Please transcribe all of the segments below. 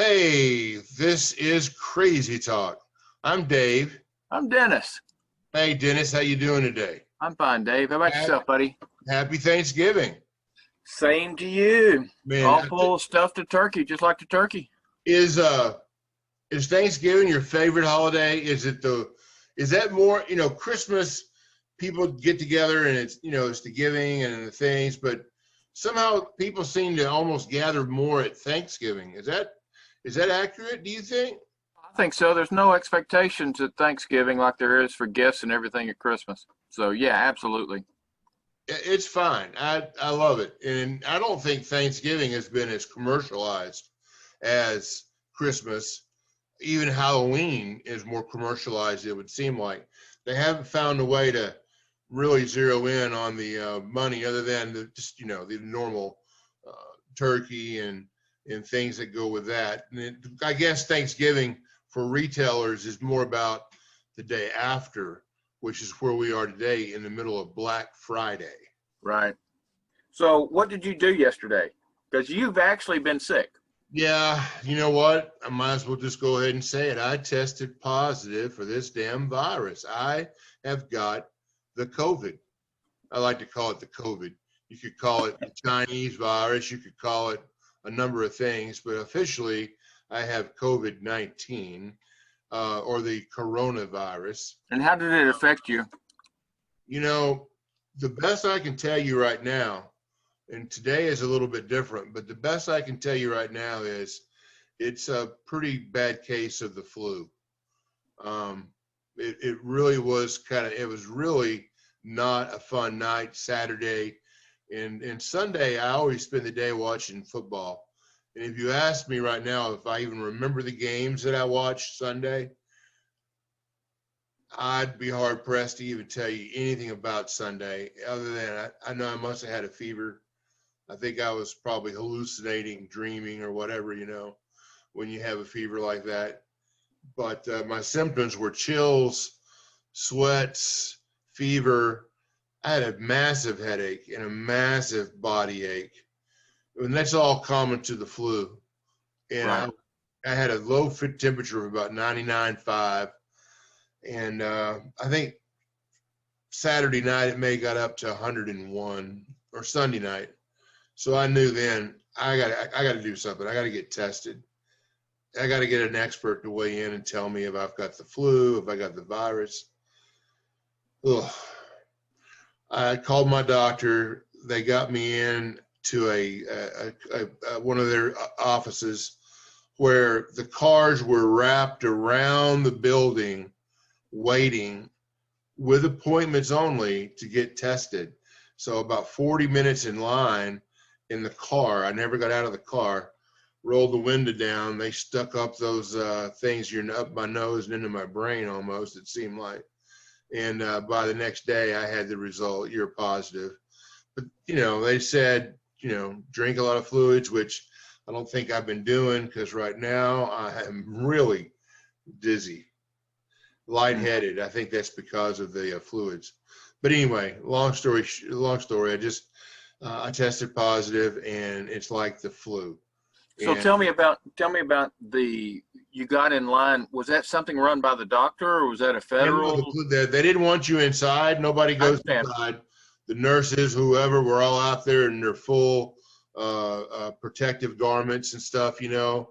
Hey, this is Crazy Talk. I'm Dave. I'm Dennis. Hey, Dennis, how you doing today? I'm fine, Dave. How about Happy, yourself, buddy? happy Thanksgiving. Same to you. Man, All full of stuffed turkey, just like the turkey. is uh is Thanksgiving your favorite holiday? Is that more, Christmas people get together and it's the giving and the things, but somehow people seem to almost gather more at Thanksgiving. Is that accurate, do you think? I think so. There's no expectations at Thanksgiving like there is for gifts and everything at Christmas. So, yeah, absolutely. It's fine. I love it. And I don't think Thanksgiving has been as commercialized as Christmas. Even Halloween is more commercialized, it would seem like. They haven't found a way to really zero in on the money other than the normal uh, turkey and things that go with that. I guess Thanksgiving for retailers is more about the day after, which is where we are today in the middle of Black Friday. Right. So, what did you do yesterday? Because you've actually been sick. Yeah, you know what? I might as well just go ahead and say it. I tested positive for this damn virus. I have got the COVID. I like to call it the COVID. You could call it the Chinese virus. You could call it a number of things, but officially I have COVID-19 or the coronavirus. And how did it affect you? You know, the best I can tell you right now, and today is a little bit different, but the best I can tell you right now is it's a pretty bad case of the flu. It really was it was really not a fun night Saturday. And Sunday, I always spend the day watching football. And if you ask me right now if I even remember the games that I watched Sunday, I'd be hard pressed to even tell you anything about Sunday other than I know I must have had a fever. I think I was probably hallucinating, dreaming, or whatever, when you have a fever like that. But my symptoms were chills, sweats, fever. I had a massive headache and a massive body ache. And that's all common to the flu. And Right. I had a low temperature of about 99.5. And I think Saturday night it may have got up to 101 or Sunday night. So I knew then I got to do something. I got to get tested. I got to get an expert to weigh in and tell me if I've got the flu, if I got the virus. Ugh. I called my doctor. They got me in to a one of their offices where the cars were wrapped around the building, waiting with appointments only to get tested. So about 40 minutes in line in the car. I never got out of the car. Rolled the window down. They stuck up those things up my nose and into my brain almost, it seemed like. And by the next day, I had the result. You're positive. But, they said, drink a lot of fluids, which I don't think I've been doing because right now I am really dizzy, lightheaded. I think that's because of the fluids. But anyway, long story. I tested positive, and it's like the flu. So And tell me about you got in line. Was that something run by the doctor or was that a federal? they didn't want you inside. Nobody I goes understand. inside. The nurses, whoever, were all out there in their full protective garments and stuff. You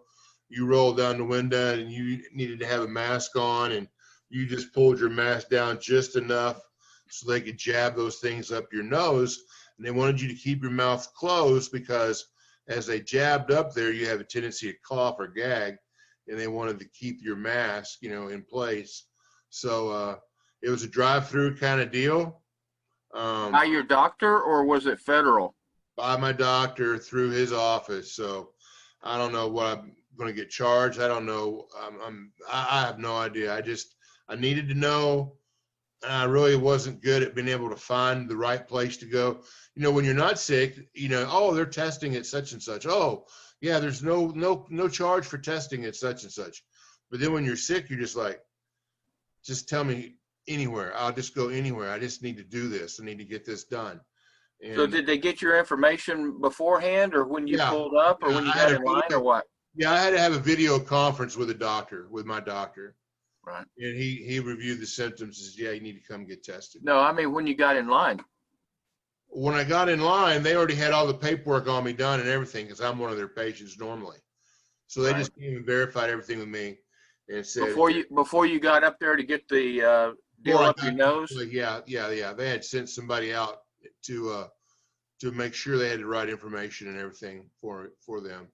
rolled down the window and you needed to have a mask on, and you just pulled your mask down just enough so they could jab those things up your nose. And they wanted you to keep your mouth closed because as they jabbed up there, you have a tendency to cough or gag, and they wanted to keep your mask, in place. So it was a drive-through kind of deal. By your doctor or was it federal? By my doctor through his office. So I don't know what I'm going to get charged. I don't know. I have no idea. I needed to know. And I really wasn't good at being able to find the right place to go. When you're not sick, oh, they're testing at such and such. Oh, yeah, there's no charge for testing at such and such. But then when you're sick, you're just like, just tell me anywhere. I'll just go anywhere. I just need to do this. I need to get this done. So And did they get your information beforehand or when you yeah, pulled up or when you I had got a in line or what? Yeah, I had to have a video conference with my doctor. Right. And he reviewed the symptoms and says, yeah, you need to come get tested. No, I mean, when you got in line. When I got in line, they already had all the paperwork on me done and everything because I'm one of their patients normally. So they just came and verified everything with me and said before you got up there to get the deal up your nose. Yeah. They had sent somebody out to make sure they had the right information and everything for them.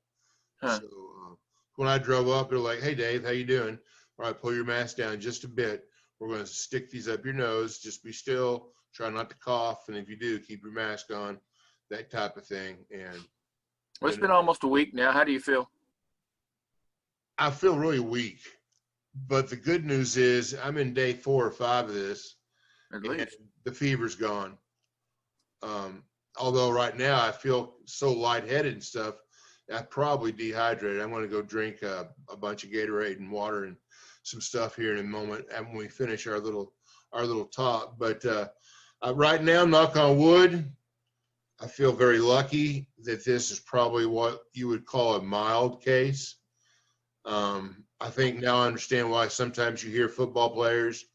Huh. So when I drove up, they're like, "Hey, Dave, how you doing? All right, pull your mask down just a bit. We're going to stick these up your nose. Just be still. Try not to cough. And if you do, keep your mask on." That type of thing. And well, it's been almost a week now. How do you feel? I feel really weak. But the good news is I'm in day 4 or 5 of this. At least. The fever's gone. Although right now I feel so lightheaded and stuff, I'm probably dehydrated. I'm going to go drink a bunch of Gatorade and water and some stuff here in a moment and when we finish our little talk. But right now, knock on wood, I feel very lucky that this is probably what you would call a mild case. I think now I understand why sometimes you hear football players,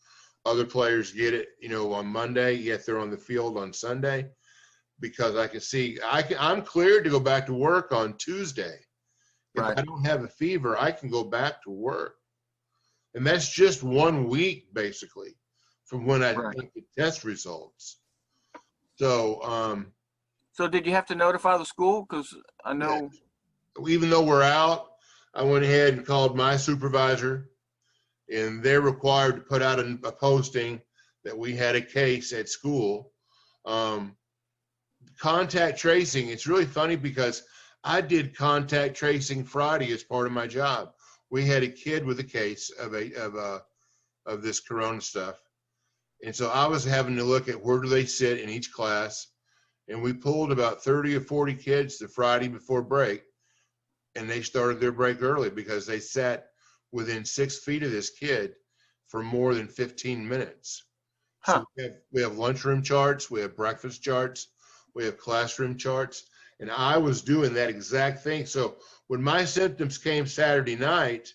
other players get it, on Monday, yet they're on the field on Sunday, because I can see I'm cleared to go back to work on Tuesday. If I don't have a fever, I can go back to work. And that's just 1 week, basically, from when I get the test results. So, so did you have to notify the school? Because I know. Even though we're out, I went ahead and called my supervisor, and they're required to put out a posting that we had a case at school. Contact tracing, it's really funny because I did contact tracing Friday as part of my job. We had a kid with a case of this corona stuff. And so I was having to look at where do they sit in each class. And we pulled about 30 or 40 kids the Friday before break. And they started their break early because they sat within 6 feet of this kid for more than 15 minutes. So we have lunchroom charts, we have breakfast charts, we have classroom charts, and I was doing that exact thing. So when my symptoms came Saturday night,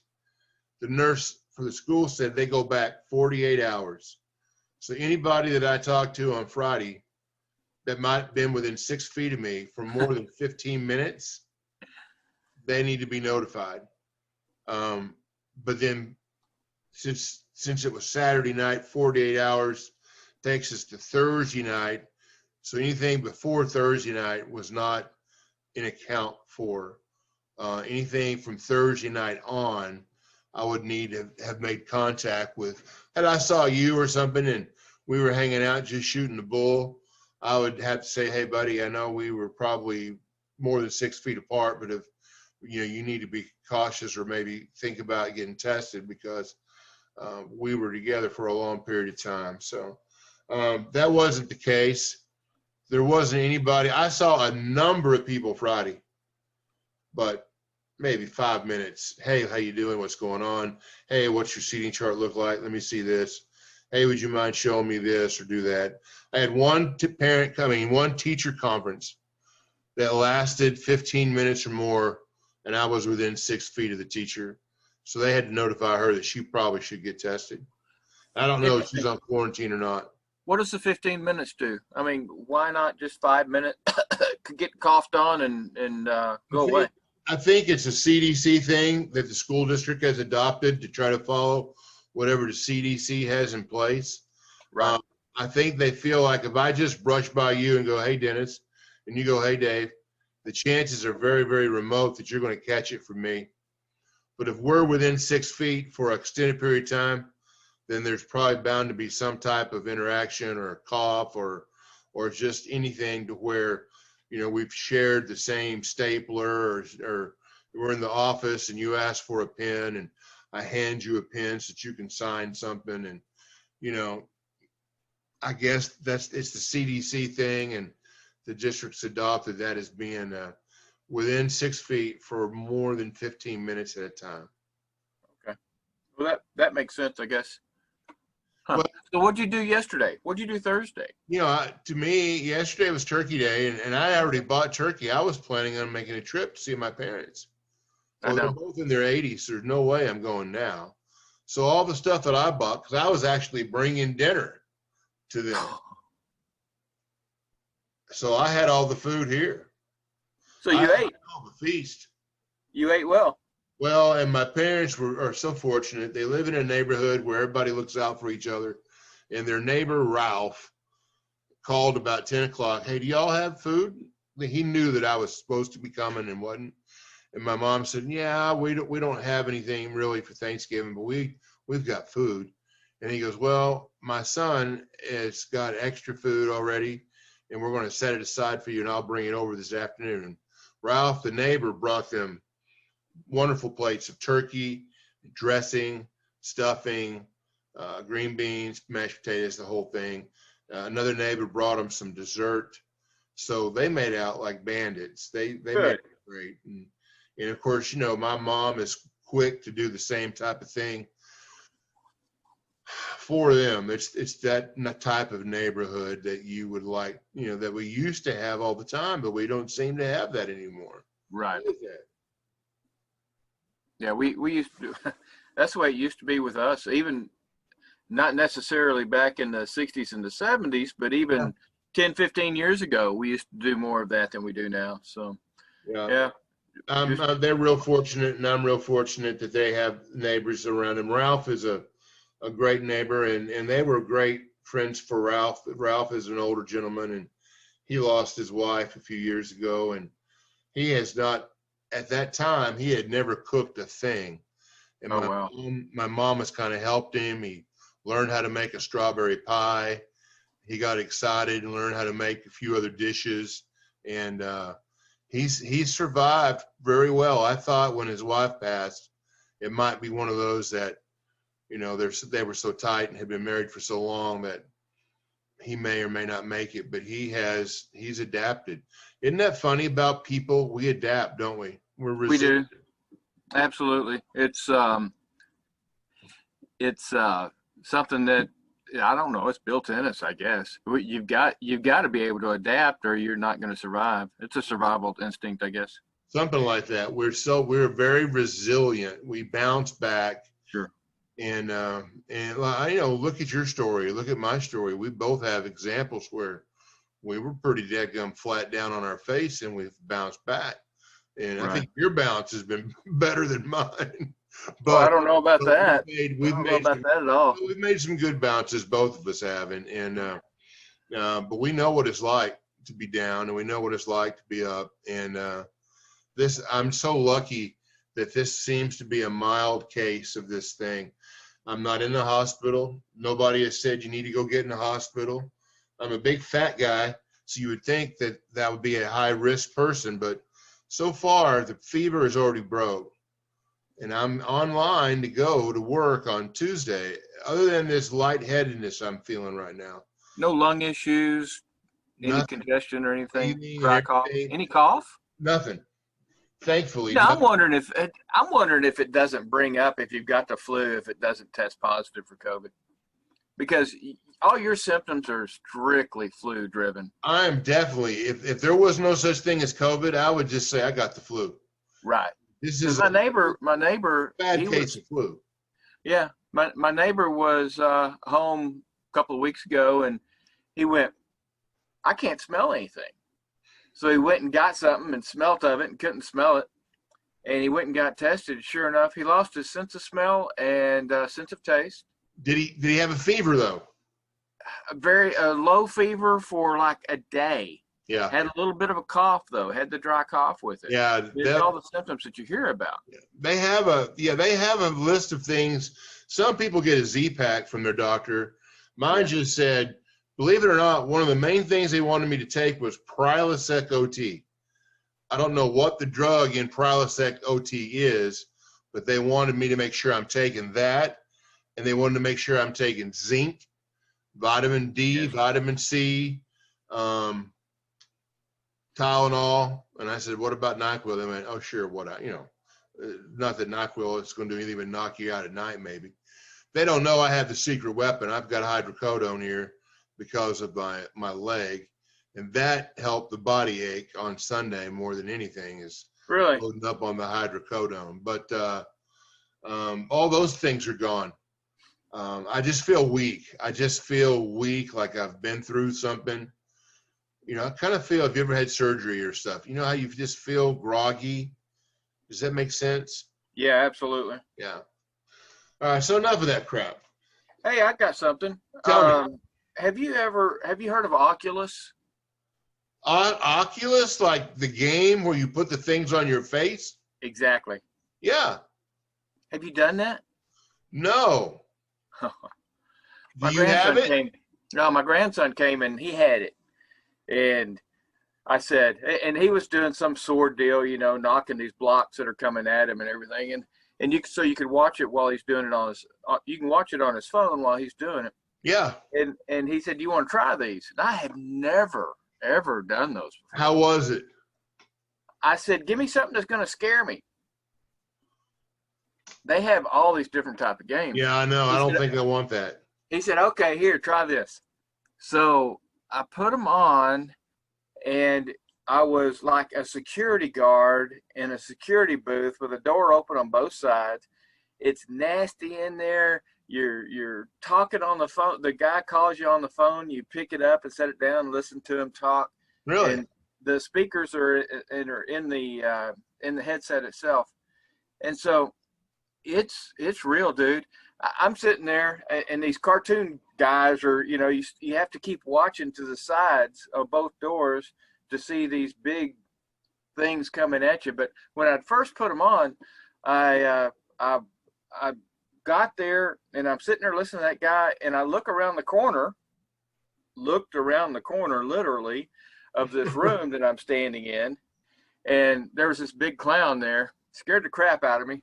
the nurse for the school said they go back 48 hours. So anybody that I talked to on Friday that might have been within 6 feet of me for more than 15 minutes, they need to be notified. But then since it was Saturday night, 48 hours takes us to Thursday night. So anything before Thursday night was not in account for. Anything from Thursday night on, I would need to have made contact with. Had I saw you or something and we were hanging out just shooting the bull, I would have to say, hey, buddy, I know we were probably more than 6 feet apart, but if you need to be cautious or maybe think about getting tested because we were together for a long period of time. So that wasn't the case. There wasn't anybody. I saw a number of people Friday, but maybe 5 minutes. Hey, how you doing? What's going on? Hey, what's your seating chart look like? Let me see this. Hey, would you mind showing me this or do that? I had one teacher conference that lasted 15 minutes or more, and I was within 6 feet of the teacher. So they had to notify her that she probably should get tested. I don't know if she's on quarantine or not. What does the 15 minutes do? I mean, why not just 5 minutes, get coughed on and go away? I think it's a CDC thing that the school district has adopted to try to follow whatever the CDC has in place. Right. I think they feel like if I just brush by you and go, hey, Dennis, and you go, hey, Dave, the chances are very, very remote that you're going to catch it from me. But if we're within 6 feet for an extended period of time, then there's probably bound to be some type of interaction or a cough or just anything to where, we've shared the same stapler or we're in the office and you ask for a pen and I hand you a pen so that you can sign something. And, I guess it's the CDC thing and the district's adopted that as being within 6 feet for more than 15 minutes at a time. Okay. Well, that makes sense, I guess. Huh. Well, so what'd you do yesterday? What'd you do Thursday? To me, yesterday was Turkey Day, and I already bought turkey. I was planning on making a trip to see my parents. I Well, they're know. both in their 80s. There's no way I'm going now. So all the stuff that I bought, because I was actually bringing dinner to them. So I had all the food here. So I you had ate. all the feast. You ate well. Well, and my parents are so fortunate. They live in a neighborhood where everybody looks out for each other. And their neighbor, Ralph, called about 10 o'clock. Hey, do y'all have food? He knew that I was supposed to be coming and wasn't. And my mom said, yeah, we don't have anything really for Thanksgiving, but we've got food. And he goes, well, my son has got extra food already, and we're going to set it aside for you, and I'll bring it over this afternoon. And Ralph, the neighbor, brought them wonderful plates of turkey, dressing, stuffing, green beans, mashed potatoes, the whole thing. Another neighbor brought them some dessert. So they made out like bandits. They made it great. And of course, you know, my mom is quick to do the same type of thing for them. It's that type of neighborhood that you would like, you know, that we used to have all the time, but we don't seem to have that anymore. Right. What is that? Yeah, we used to. That's the way it used to be with us. Even not necessarily back in the 60s and the 70s, but even 10, 15 years ago, we used to do more of that than we do now. So, yeah. They're real fortunate, and I'm real fortunate that they have neighbors around them. Ralph is a great neighbor, and they were great friends for Ralph. Ralph is an older gentleman, and he lost his wife a few years ago, and he has not, at that time, he had never cooked a thing. And my mom has kind of helped him. He learned how to make a strawberry pie. He got excited and learned how to make a few other dishes, and he's survived very well. I thought when his wife passed, it might be one of those that, you know, they were so tight and had been married for so long that he may or may not make it, but he's adapted. Isn't that funny about people? We adapt, don't we? We do. Absolutely. It's something that, I don't know, it's built in us, I guess. You've got to be able to adapt, or you're not going to survive. It's a survival instinct, I guess. Something like that. We're very resilient. We bounce back. Sure. And you know, look at your story. Look at my story. We both have examples where we were pretty dadgum flat down on our face, and we've bounced back. And right. I think your bounce has been better than mine. But I don't know about that. We've made that at all. We've made some good bounces, both of us have, but we know what it's like to be down, and we know what it's like to be up. And I'm so lucky that this seems to be a mild case of this thing. I'm not in the hospital. Nobody has said you need to go get in the hospital. I'm a big fat guy, so you would think that would be a high risk person, but so far the fever is already broke. And I'm online to go to work on Tuesday. Other than this lightheadedness I'm feeling right now. No lung issues, Nothing. Any congestion or anything? Dry cough? Any cough? Nothing. Thankfully. No, I'm wondering if it doesn't bring up, if you've got the flu, if it doesn't test positive for COVID, because all your symptoms are strictly flu driven. I am definitely. If there was no such thing as COVID, I would just say I got the flu. Right. This is my neighbor. Bad case of flu. Yeah, my neighbor was home a couple of weeks ago, and he went, I can't smell anything. So he went and got something and smelt of it and couldn't smell it. And he went and got tested. Sure enough, he lost his sense of smell and sense of taste. Did he have a fever though? A low fever for like a day. Yeah. Had a little bit of a cough though. Had the dry cough with it. Yeah. There's all the symptoms that you hear about. They have a list of things. Some people get a Z-Pack from their doctor. Mine just said, believe it or not, one of the main things they wanted me to take was Prilosec OT. I don't know what the drug in Prilosec OT is, but they wanted me to make sure I'm taking that, and they wanted to make sure I'm taking zinc, vitamin D, vitamin C, Tylenol. And I said, what about NyQuil? They went, oh, sure, not that NyQuil is going to do anything but knock you out at night, maybe. They don't know I have the secret weapon. I've got hydrocodone here because of my leg, and that helped the body ache on Sunday more than anything. Is Really? loading up on the hydrocodone. But all those things are gone. I just feel weak. I just feel weak, like I've been through something. I kind of feel, if you ever had surgery or stuff, how you just feel groggy. Does that make sense? Yeah, absolutely. Yeah. All right. So enough of that crap. Hey, I got something. Tell me. Have you heard of Oculus? Oculus, like the game where you put the things on your face? Exactly. Yeah. Have you done that? No. Do My you have grandson it? came. No, my grandson came and he had it. And I said, and he was doing some sword deal, knocking these blocks that are coming at him and everything. And you could watch it while he's doing it on his, you can watch it on his phone while he's doing it. Yeah. And he said, "Do you want to try these?" And I have never, ever done those before. How was it? I said, "Give me something that's going to scare me." They have all these different type of games. Yeah, I know. I don't think I want that. He said, "Okay, here, try this." So I put them on, and I was like a security guard in a security booth with a door open on both sides. It's nasty in there. You're talking on the phone. The guy calls you on the phone. You pick it up and set it down and listen to him talk. Really? And the speakers are in the headset itself. And so it's real, dude. I'm sitting there, and these cartoon guys are, you have to keep watching to the sides of both doors to see these big things coming at you. But when I first put them on, I got there, and I'm sitting there listening to that guy, and I looked around the corner literally of this room that I'm standing in, and there was this big clown there, scared the crap out of me.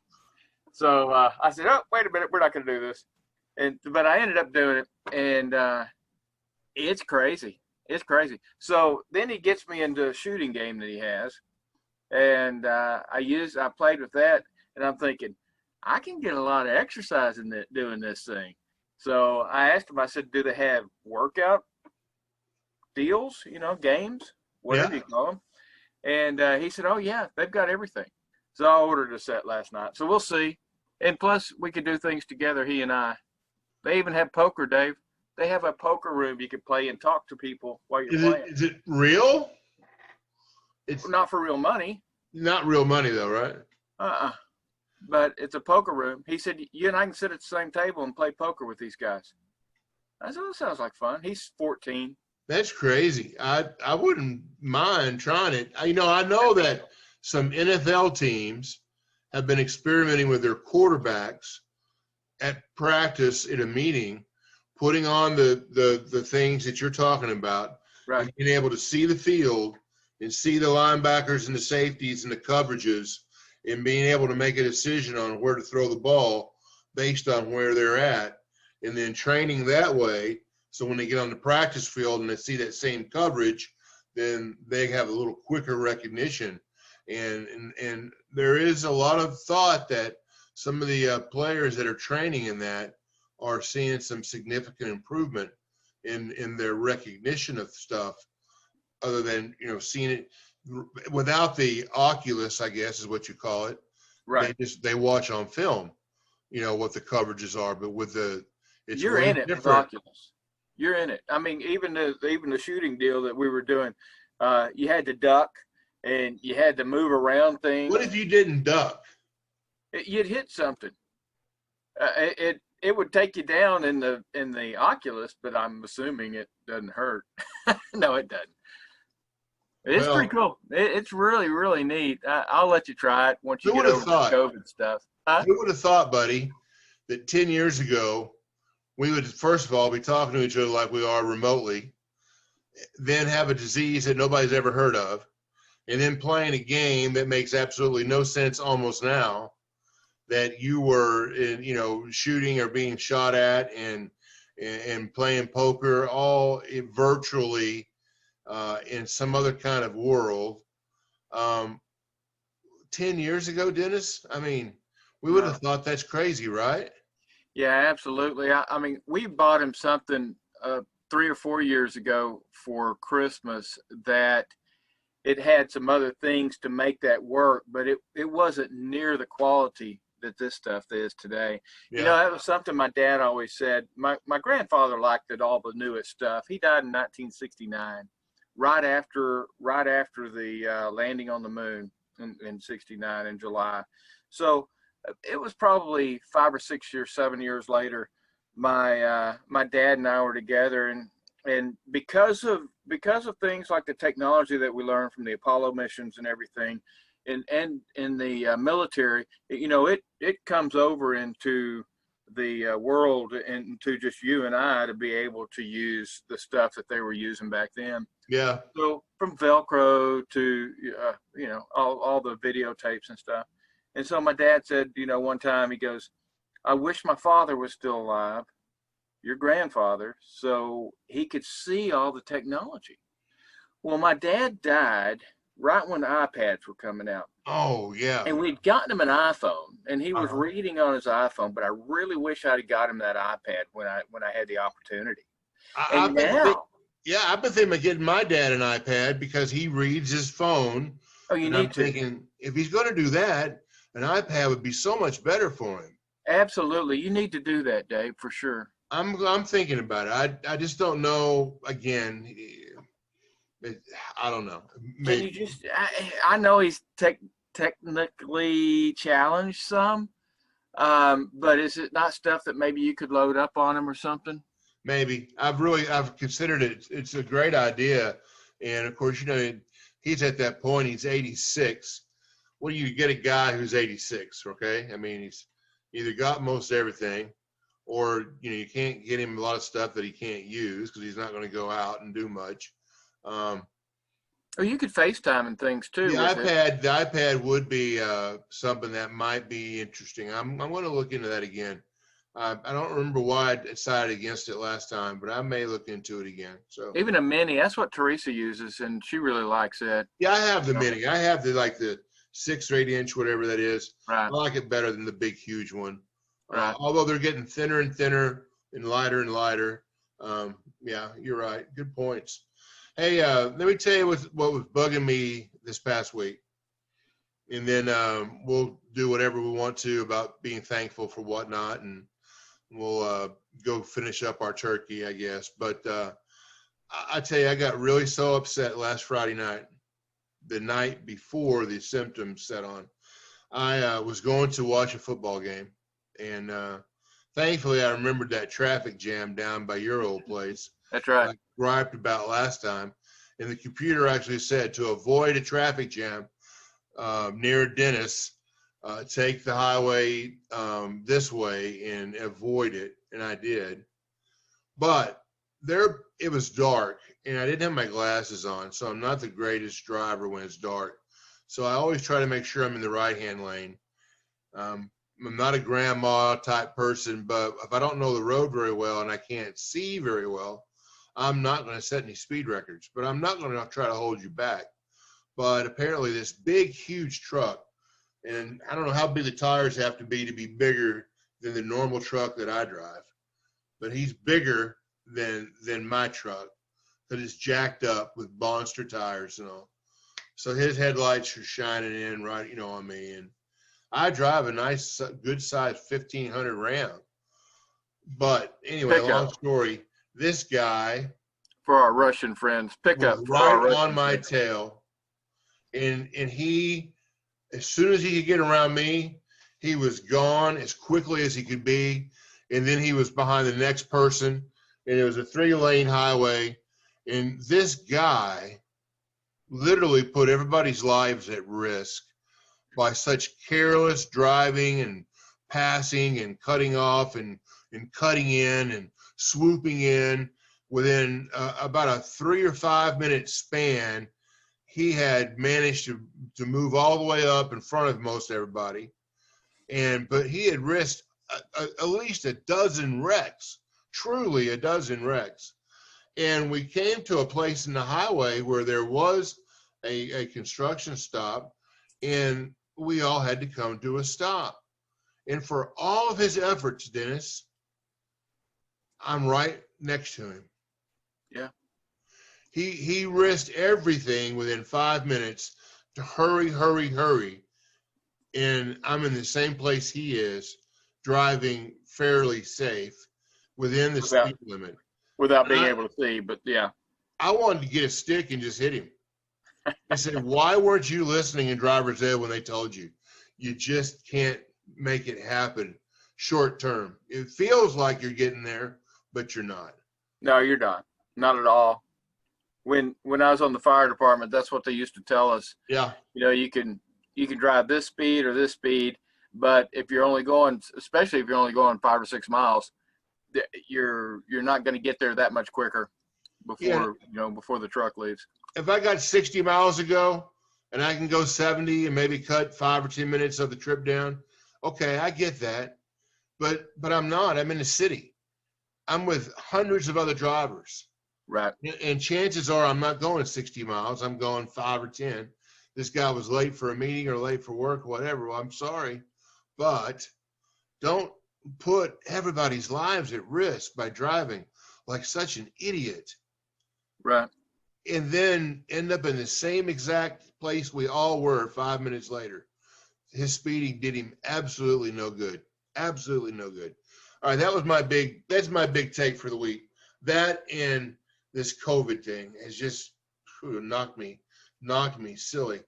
So I said, "Oh, wait a minute, we're not going to do this." But I ended up doing it, and it's crazy. It's crazy. So then he gets me into a shooting game that he has, and I played with that, and I'm thinking, I can get a lot of exercise in doing this thing. So I asked him, I said, "Do they have workout deals, games, whatever you call them?" And he said, "Oh, yeah, they've got everything." So I ordered a set last night. So we'll see. And plus, we could do things together, he and I. They even have poker, Dave. They have a poker room you can play and talk to people while you're playing. Is it real? It's not for real money. Not real money, though, right? But it's a poker room. He said, "You and I can sit at the same table and play poker with these guys." I said, "That sounds like fun." He's 14. That's crazy. I wouldn't mind trying it. I know that some NFL teams have been experimenting with their quarterbacks at practice in a meeting, putting on the things that you're talking about, right, and being able to see the field and see the linebackers and the safeties and the coverages, and being able to make a decision on where to throw the ball based on where they're at, and then training that way. So when they get on the practice field and they see that same coverage, then they have a little quicker recognition. And there is a lot of thought that some of the players that are training in that are seeing some significant improvement in their recognition of stuff, other than seeing it without the Oculus, I guess is what you call it. Right. They watch on film, what the coverages are, but with it's you're really in it different. with Oculus. You're in it. I mean, even the shooting deal that we were doing, you had to duck and you had to move around things. What if you didn't duck? You'd hit something. It would take you down in the Oculus, but I'm assuming it doesn't hurt. No, it doesn't. It's pretty cool. It's really, really neat. I'll let you try it once you get over the COVID stuff. Who would have thought, buddy, that 10 years ago we would first of all be talking to each other like we are remotely, then have a disease that nobody's ever heard of, and then playing a game that makes absolutely no sense almost now, that you were shooting or being shot at and playing poker all virtually in some other kind of world. 10 years ago, Dennis, I mean, we would have thought that's crazy, right? Yeah, absolutely. I mean, we bought him something 3 or 4 years ago for Christmas that it had some other things to make that work, but it wasn't near the quality that this stuff is today. You know, Yeah. that was something my dad always said. My grandfather liked it, all the newest stuff. He died in 1969, right after the landing on the moon in 69 in July. So it was probably 5 or 6 years, 7 years later. My dad and I were together, and because of things like the technology that we learned from the Apollo missions and everything, and in the military, you know, it comes over into the world, and to just you and I to be able to use the stuff that they were using back then. Yeah. So from Velcro to you know, all the videotapes and stuff. And so my dad said, you know, one time he goes, "I wish my father was still alive, your grandfather, so he could see all the technology." Well, my dad died right when the iPads were coming out. Oh, yeah. And we'd gotten him an iPhone, and he was Uh-huh. reading on his iPhone, but I really wish I'd have got him that iPad when I had the opportunity. And I've been think, now, yeah, I've been thinking about getting my dad an iPad because he reads his phone, oh, you and I'm need to. thinking if he's going to do that, an iPad would be so much better for him. Absolutely. You need to do that, Dave, for sure. I'm thinking about it. I just don't know. Again, I don't know. Can you Maybe just, I know he's technically challenged some, but is it not stuff that maybe you could load up on him or something? maybe I've considered it. It's a great idea, and of course, you know, he's at that point. He's 86. What do you get a guy who's 86? Okay, I mean, he's either got most everything, or you know, you can't get him a lot of stuff that he can't use because he's not going to go out and do much. Um, Oh, you could FaceTime and things the too with it. iPad would be something that might be interesting. I'm going to look into that again. I don't remember why I decided against it last time, but I may look into it again. So Even a mini, that's what Teresa uses, and she really likes it. yeah, I have the You know, mini. I have the 6 or 8 inch, whatever that is. right, I like it better than the big, huge one. right. Although they're getting thinner and thinner and lighter. Yeah, you're right. Good points. Hey, let me tell you what was bugging me this past week, and then we'll do whatever we want to about being thankful for whatnot, and we'll go finish up our turkey, I guess. But I tell you, I got really so upset last Friday night, the night before the symptoms set on. I was going to watch a football game, and thankfully I remembered that traffic jam down by your old place That's right. I griped about last time. And the computer actually said to avoid a traffic jam near Dennis, take the highway this way and avoid it. And I did. But it was dark, and I didn't have my glasses on, so I'm not the greatest driver when it's dark. So I always try to make sure I'm in the right-hand lane. I'm not a grandma type person, but if I don't know the road very well and I can't see very well, I'm not going to set any speed records. But I'm not going to try to hold you back. But apparently this big, huge truck, and I don't know how big the tires have to be bigger than the normal truck that I drive, but he's bigger than my truck because it's jacked up with monster tires and all. So his headlights are shining in right, you know, on me. And I drive a nice, good size 1500 Ram. But anyway, long Pickup story. This guy for our Russian friends. was Pickup for our right on Russian my friends. tail, and he, as soon as he could get around me, he was gone as quickly as he could be, and then he was behind the next person, and it was a 3-lane highway, and this guy literally put everybody's lives at risk by such careless driving and passing and cutting off and cutting in and swooping in. Within about a 3 or 5 minute span, he had managed to move all the way up in front of most everybody. But he had risked at least a dozen wrecks, truly a dozen wrecks. And we came to a place in the highway where there was a construction stop, and we all had to come to a stop. And for all of his efforts, Dennis, I'm right next to him. Yeah. He risked everything within 5 minutes to hurry. And I'm in the same place he is, driving fairly safe within the without speed limit. without being I, able to see. But yeah, I wanted to get a stick and just hit him. I said, why weren't you listening in driver's ed when they told you? You just can't make it happen short term. It feels like you're getting there, but you're not. no, you're not at all. When I was on the fire department, that's what they used to tell us. Yeah. You can drive this speed or this speed, but if you're only going, especially if you're only going 5 or 6 miles, you're not going to get there that much quicker before before the truck leaves. If I got 60 miles to go and I can go 70 and maybe cut 5 or 10 minutes of the trip down, okay, I get that. But I'm not. I'm in the city. I'm with hundreds of other drivers. Right. And chances are I'm not going 60 miles. I'm going 5 or 10. This guy was late for a meeting or late for work or whatever. Well, I'm sorry. But don't put everybody's lives at risk by driving like such an idiot. Right. And then end up in the same exact place we all were 5 minutes later. His speeding did him absolutely no good. Absolutely no good. All right, that's my big take for the week. That and this COVID thing has just knocked me silly.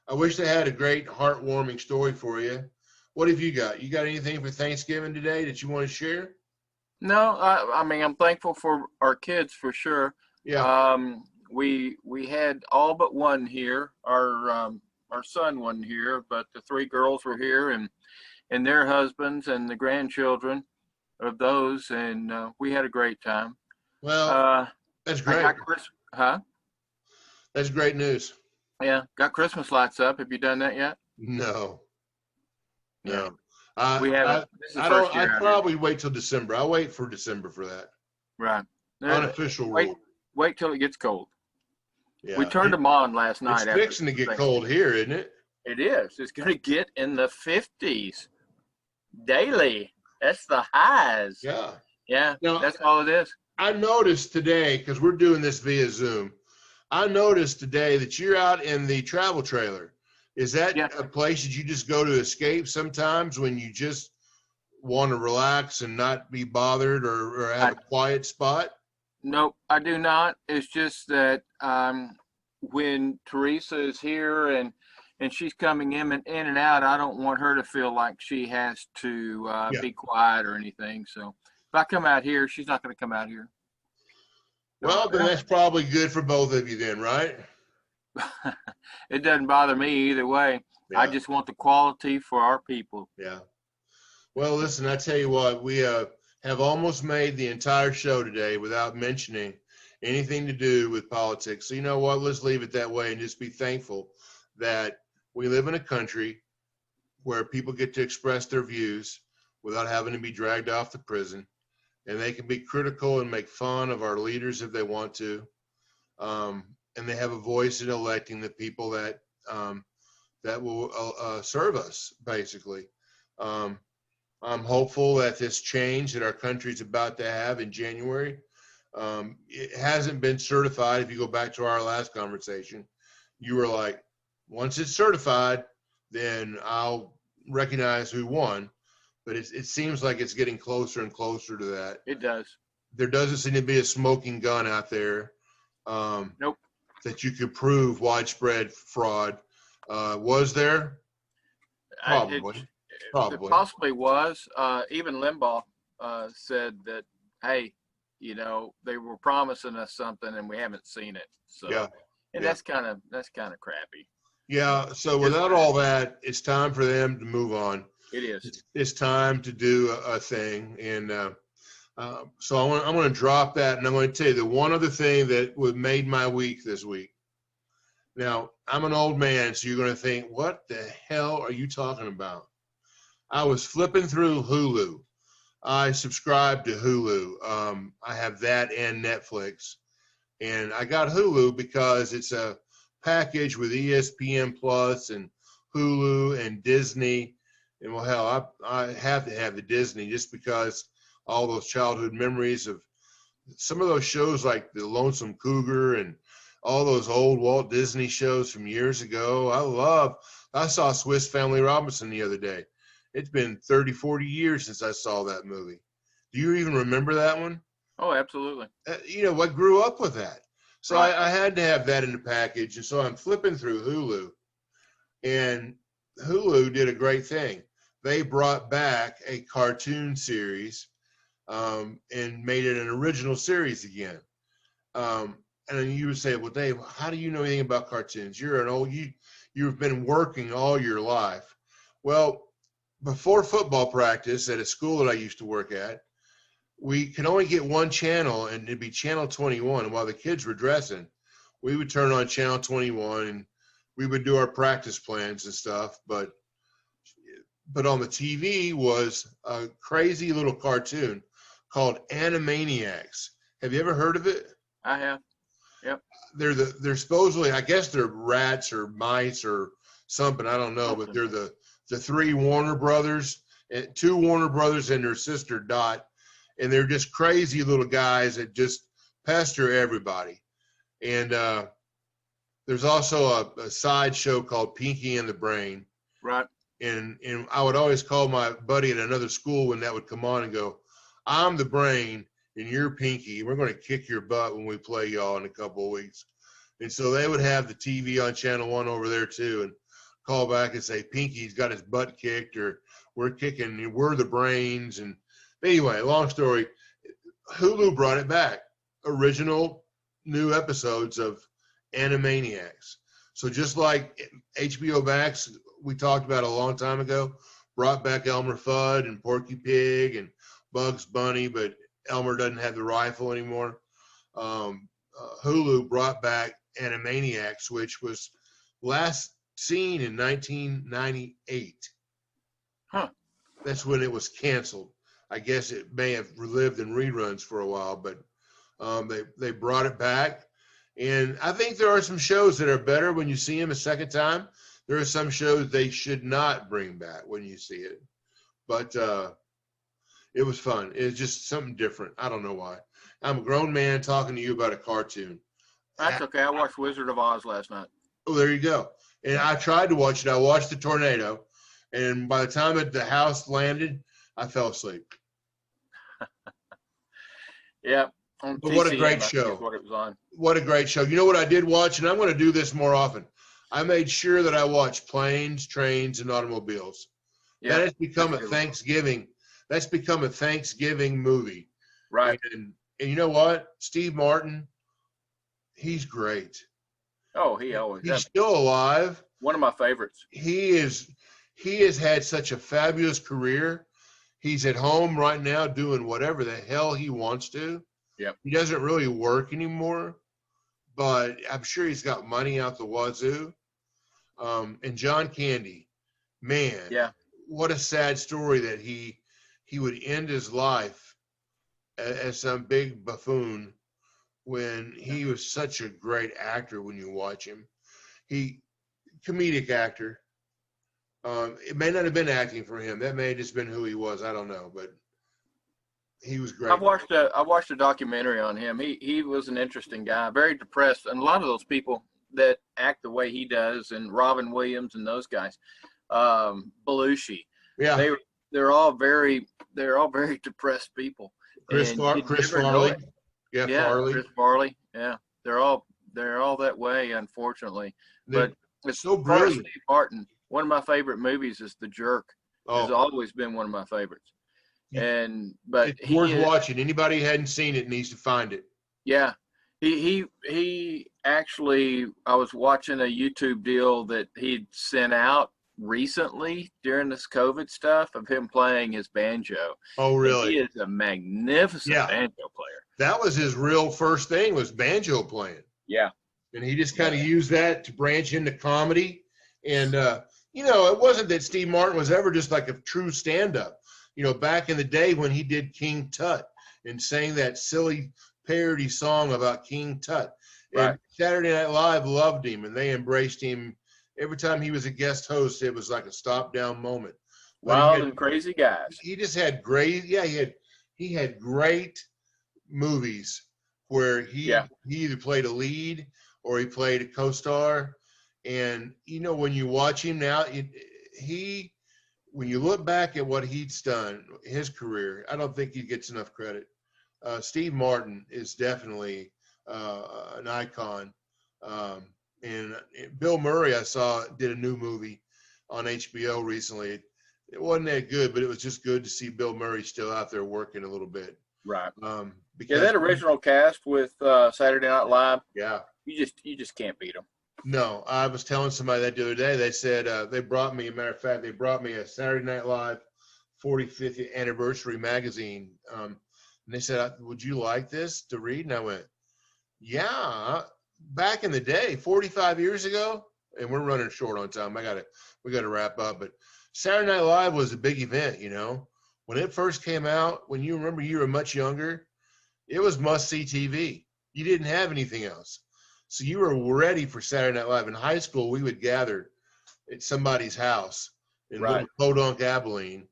I wish they had a great heartwarming story for you. What have you got? You got anything for Thanksgiving today that you want to share? No, I mean, I'm thankful for our kids for sure. Yeah. We had all but one here. Our son wasn't here, but the 3 girls were here, and their husbands and the grandchildren of those, and we had a great time. Well, that's great. That's great news. Yeah, got Christmas lights up. Have you done that yet? No. Yeah. We haven't. I probably wait till December. I'll wait for December for that. Right. Unofficial rule. Wait till it gets cold. Yeah. We turned them on last night. It's fixing to get cold here, isn't it? It is. It's going to get in the 50s daily. That's the highs. Yeah. Yeah. Now, that's all it is. I noticed today, because we're doing this via Zoom, I noticed today that you're out in the travel trailer. Is that a place that you just go to escape sometimes when you just want to relax and not be bothered or have a quiet spot? Nope, I do not. It's just that when Teresa is here and she's coming in and out, I don't want her to feel like she has to be quiet or anything. So if I come out here, she's not going to come out here. Well, then that's probably good for both of you then, right? It doesn't bother me either way. Yeah. I just want the quality for our people. Yeah. Well, listen, I tell you what, we have almost made the entire show today without mentioning anything to do with politics. So you know what? Let's leave it that way and just be thankful that we live in a country where people get to express their views without having to be dragged off to prison, and they can be critical and make fun of our leaders if they want to. And they have a voice in electing the people that will serve us, basically. I'm hopeful that this change that our country is about to have in January, it hasn't been certified. If you go back to our last conversation, you were like, once it's certified, then I'll recognize who won. But it seems like it's getting closer and closer to that. It does. There doesn't seem to be a smoking gun out there. Nope. That you could prove widespread fraud. Was there? Probably. It possibly was. Even Limbaugh said that, hey, they were promising us something and we haven't seen it. So, that's kind of crappy. Yeah. So without all that, it's time for them to move on. It is. It's time to do a thing, and so I'm going to drop that, and I'm going to tell you the one other thing that made my week this week. Now, I'm an old man, so you're going to think, what the hell are you talking about? I was flipping through Hulu. I subscribe to Hulu. I have that and Netflix, and I got Hulu because it's a package with ESPN Plus and Hulu and Disney. And well, hell, I have to have the Disney just because all those childhood memories of some of those shows like The Lonesome Cougar and all those old Walt Disney shows from years ago. I saw Swiss Family Robinson the other day. It's been 30, 40 years since I saw that movie. Do you even remember that one? Oh, absolutely. I grew up with that. So Right. I had to have that in the package. And so I'm flipping through Hulu, and Hulu did a great thing. They brought back a cartoon series and made it an original series again. And then you would say, well, Dave, how do you know anything about cartoons? You've been working all your life. Well, before football practice at a school that I used to work at, we could only get one channel, and it'd be channel 21. And while the kids were dressing, we would turn on channel 21 and we would do our practice plans and stuff. But on the TV was a crazy little cartoon called Animaniacs. Have you ever heard of it? I have. Yep. They're supposedly, I guess they're rats or mice or something. I don't know, but they're the three Warner Brothers, two Warner Brothers and their sister Dot. And they're just crazy little guys that just pester everybody. And there's also a side show called Pinky and the Brain. Right. And I would always call my buddy at another school when that would come on and go, I'm the brain and you're Pinky. We're going to kick your butt when we play y'all in a couple of weeks. And so they would have the TV on channel 1 over there too and call back and say, Pinky's got his butt kicked, or we're the brains. And anyway, long story, Hulu brought it back. Original new episodes of Animaniacs. So just like HBO Max, we talked about a long time ago, brought back Elmer Fudd and Porky Pig and Bugs Bunny, but Elmer doesn't have the rifle anymore. Hulu brought back Animaniacs, which was last seen in 1998. Huh. That's when it was canceled. I guess it may have relived in reruns for a while, but they brought it back. And I think there are some shows that are better when you see them a second time. There are some shows they should not bring back when you see it. But it was fun. It was just something different. I don't know why. I'm a grown man talking to you about a cartoon. That's okay. I watched Wizard of Oz last night. Oh, there you go. And I tried to watch it. I watched the tornado. And by the time the house landed, I fell asleep. Yeah. But what a great show. What it was on. What a great show. You know what I did watch? And I'm going to do this more often. I made sure that I watched Planes, Trains, and Automobiles. Yeah. That has become a Thanksgiving. That's become a Thanksgiving movie. Right. And you know what? Steve Martin, he's great. Oh, he always He's still alive. One of my favorites. He has had such a fabulous career. He's at home right now doing whatever the hell he wants to. Yep. He doesn't really work anymore, but I'm sure he's got money out the wazoo. And John Candy, man, yeah, what a sad story that he would end his life as some big buffoon when he was such a great actor. When you watch him, comedic actor. It may not have been acting for him. That may have just been who he was. I don't know, but he was great. I watched a documentary on him. He was an interesting guy, very depressed, and a lot of those people that act the way he does, and Robin Williams and those guys, Belushi. Yeah, they're all very depressed people. Chris Farley. Yeah, Farley. Chris Farley. Yeah, they're all that way, unfortunately. But it's so brilliant. Steve Martin. One of my favorite movies is The Jerk. Has always been one of my favorites. But it's worth watching. Anybody who hadn't seen it needs to find it. Yeah. He actually, I was watching a YouTube deal that he'd sent out recently during this COVID stuff of him playing his banjo. Oh, really? He is a magnificent banjo player. That was his real first thing, was banjo playing. Yeah. And he just kind of used that to branch into comedy. And, it wasn't that Steve Martin was ever just like a true stand-up. Back in the day when he did King Tut and sang that silly parody song about King Tut. Right. And Saturday Night Live loved him, and they embraced him. Every time he was a guest host, it was like a stop-down moment. Wild and crazy guys. He just had great, he had great movies where he either played a lead or he played a co-star. And, you know, when you watch him now, when you look back at what he's done, his career, I don't think he gets enough credit. Steve Martin is definitely an icon. And Bill Murray, I saw, did a new movie on HBO recently. It wasn't that good, but it was just good to see Bill Murray still out there working a little bit. Right. Because that original cast with Saturday Night Live. Yeah. You just can't beat them. No, I was telling somebody that the other day. They said they brought me. A matter of fact, they brought me a Saturday Night Live 45th anniversary magazine. And they said, "Would you like this to read?" And I went, "Yeah." Back in the day, 45 years ago, and we're running short on time. We gotta wrap up. But Saturday Night Live was a big event. You know, when it first came out, when you remember you were much younger, it was must-see TV. You didn't have anything else. So you were ready for Saturday Night Live. In high school, we would gather at somebody's house in little Podunk, Abilene,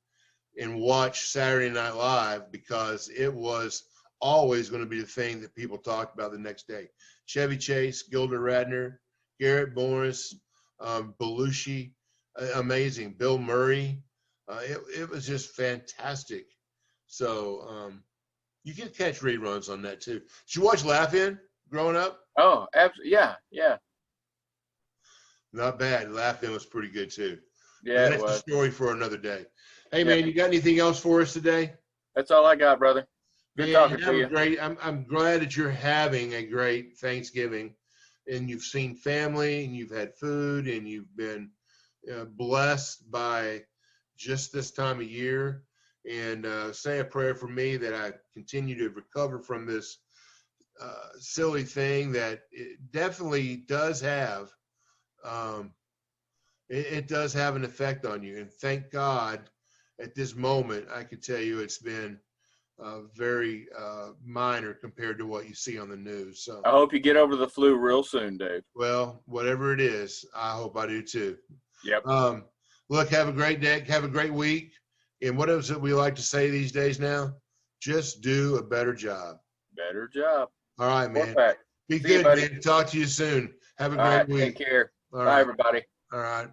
and watch Saturday Night Live because it was always going to be the thing that people talked about the next day. Chevy Chase, Gilda Radner, Garrett Morris, Belushi, amazing. Bill Murray. It was just fantastic. So you can catch reruns on that too. Did you watch Laugh-In growing up? Oh, absolutely. Yeah. Not bad. Laugh-In was pretty good too. Yeah, that's a story for another day. Hey, man, you got anything else for us today? That's all I got, brother. Good talking to you. Great. I'm glad that you're having a great Thanksgiving, and you've seen family, and you've had food, and you've been blessed by just this time of year. And say a prayer for me that I continue to recover from this silly thing that it definitely does have. It does have an effect on you. And thank God at this moment, I can tell you it's been very minor compared to what you see on the news. So I hope you get over the flu real soon, Dave. Well, whatever it is, I hope I do too. Yep. Look, have a great day. Have a great week. And what is it we like to say these days now? Just do a better job. Better job. All right, man. Be See good, you, buddy. man. Talk to you soon. Have a All great right, week. Take care. All Bye, everybody. All right.